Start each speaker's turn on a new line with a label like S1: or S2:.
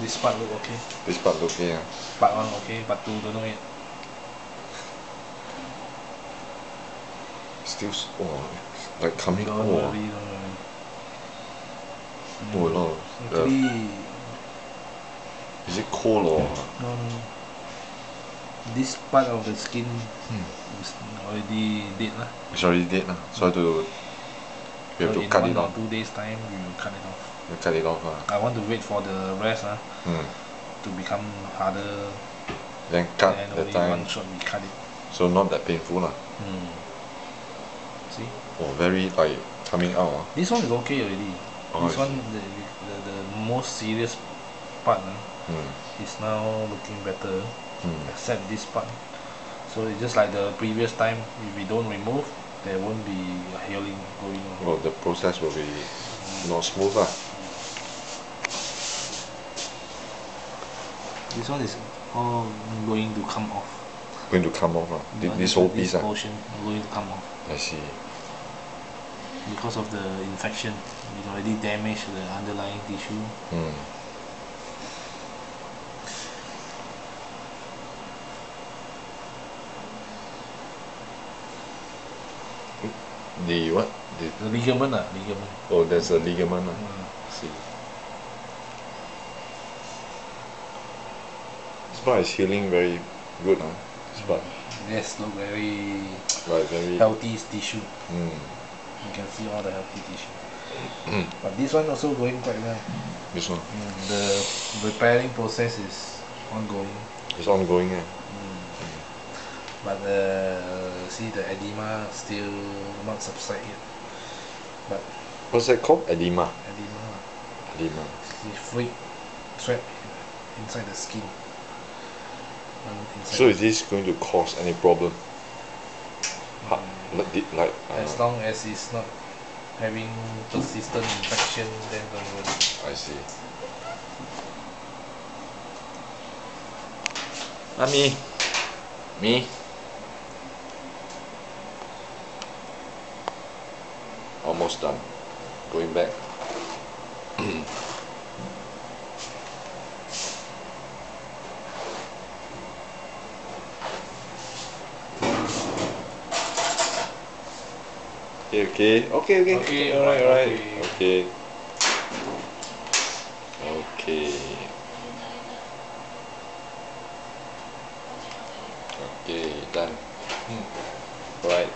S1: This part look okay.
S2: This part look okay.
S1: Part 1 okay, part 2 don't know yet.
S2: Still, like coming.
S1: Don't worry.
S2: Oh no.
S1: Actually,
S2: is it cold or?
S1: no. This part of the skin is already dead lah.
S2: It's already dead lah. So you have to cut it off.
S1: In 1 or 2 days time, we will cut it off.
S2: You cut it off
S1: I want to wait for the rest to become harder.
S2: Then cut
S1: and
S2: the
S1: only
S2: time.
S1: one shot we cut it.
S2: So not that painful lah.
S1: See?
S2: Oh, very like coming out.
S1: This one is okay already. This one, the most serious part is now looking better, except this part. So it's just like the previous time. If we don't remove, there won't be a healing going on.
S2: Well, the process will be not smooth lah.
S1: This one is all going to come off.
S2: Going to come off this whole piece
S1: this portion going to come off.
S2: I see.
S1: Because of the infection, it already damaged the underlying tissue.
S2: The what?
S1: The ligament ligament.
S2: Oh, there's a ligament See. This part is healing very good This part.
S1: Yes, look very
S2: very
S1: healthy tissue. You can see all the healthy tissue. But this one also going quite well.
S2: This one?
S1: The repairing process is ongoing.
S2: It's ongoing,
S1: But see, the edema still not subside yet. But
S2: what's that called? Edema.
S1: Edema. It's fluid trapped inside the skin.
S2: So is this going to cause any problem?
S1: As long as it's not having persistent infection, then don't worry.
S2: I see. Me. Almost done. Going back. Okay. Alright. Okay, done. Right.